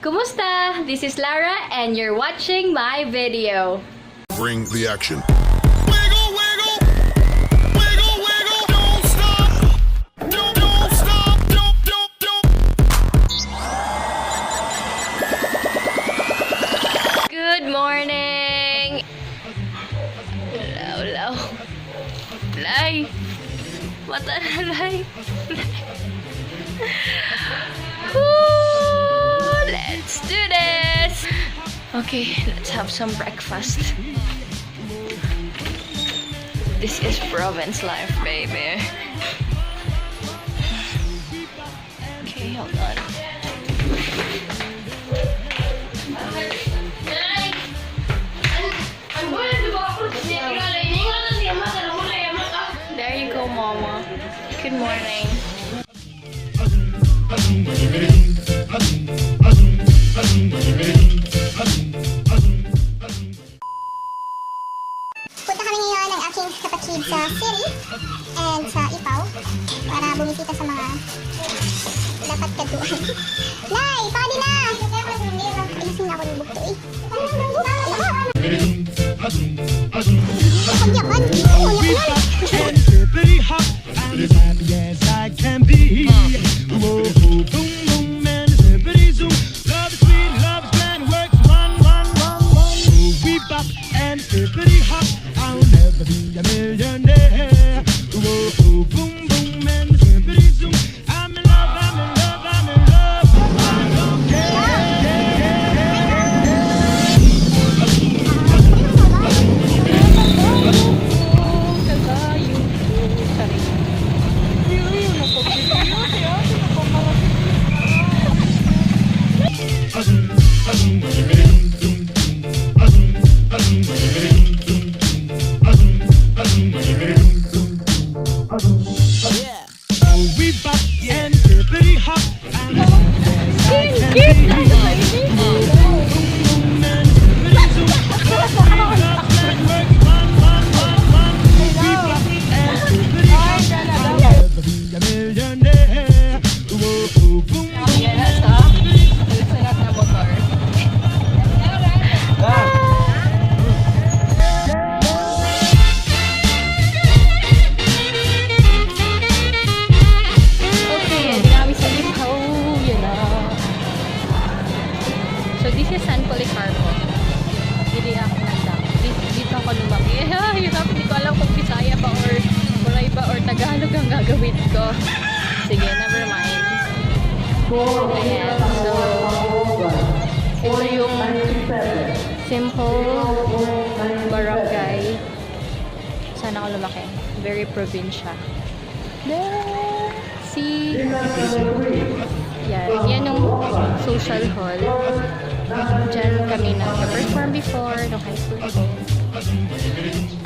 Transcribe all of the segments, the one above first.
Kumusta? This is Lara and you're watching my video. Bring the action. Wiggle, wiggle, wiggle, wiggle, don't stop, don't stop, don't. Good morning! Hello. Lay! Mata na, Lay! Woo! Let's do this! Okay, let's have some breakfast. This is province life, baby. Okay, hold on. There you go, Mama. Good morning. Punta kami ngayon ng aking kapatid sa Siri and sa Ipaw para bumisita sa mga dapat kaduan. Nay! Pwede na! Ilasing na ako ng bukto eh. Kanyakan! And hippity hop, I'm as happy as I can be. Whoa, boom, boom, and hippity zoom. Love is sweet, love is grand, works one. We bop and hippity hop, I'll never be a millionaire. Whoa, boom, boom, and hippity zoom. I'm in love, I'm in love, I'm in love. I don't care. We bop and hippity hop. I'm as I can be. Boom and hippity zoom. Love and works one. We bop and hippity hop. I'll never be a millionaire. Whoa, boom, Okay, hindi kami sa Ipaw. Yun na. So, this is San Policarpo. Hindi ako nanda. Dito ako lumaki. Hirap, hindi ko alam kung Bisaya ba or Moray ba or Tagalog ang gagawin ko. Sige, never mind. Ayan, so ito yung simple barangay. Saan ako lumaki? Very probinsya. There! See? Yan yung social hall. Diyan kami nag-perform before, nung high school ko.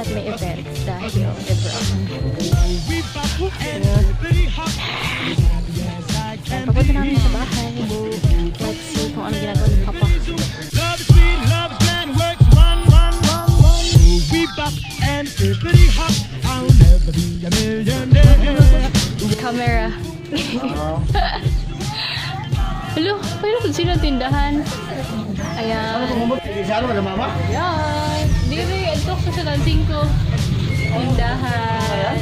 At may event dahil Ebro. Papunta namin sa bahay. Let's see kung ano ginagawa ni Papa. love is sweet, love is grand, works one. We bop and hippity hop. I'll never be a millionaire. Camera. Hello, pero kung sino tindahan? Ayan. Ayan. Diri, ito sa dancing ko. Tindahan.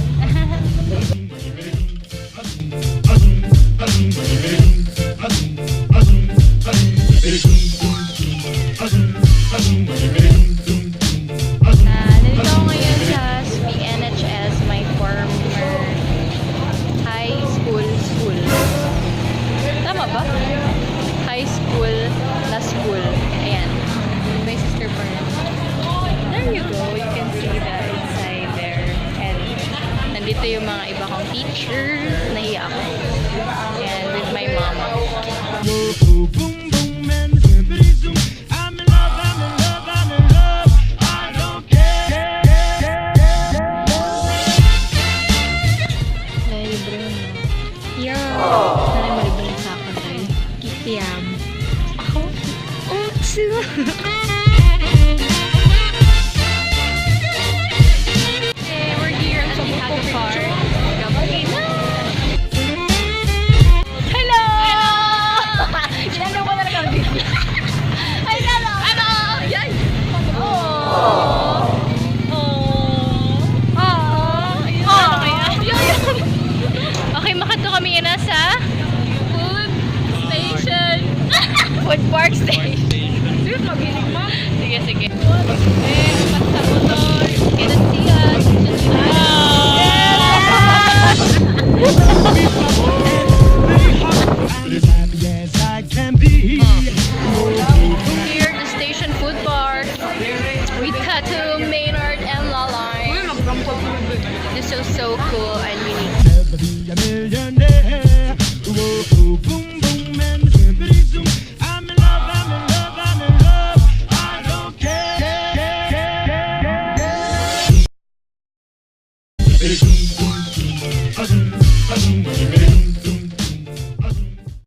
Nandito ako ngayon sa PNHS, my former high school. Tama ba? High school na school. Ayan. My sister pa rin. There you go. You can see the inside there. And nandito yung mga iba kong teachers. Nahiya ako. And with my mama. Boom, boom, and hippity zoom. I'm in love, I'm in love, I'm in love. I don't care. Libre mo. Yeah. Sana malibre sa akin tayo. Kikiyam. Ako? Oops! Hey, we're here at the Happy Park. Hello! Inano ko na lang ang video. Mag-park station. Sige, magiling mo. Sige, sige. Basta motor. Cannot see us. Very hot and as happy as I can be.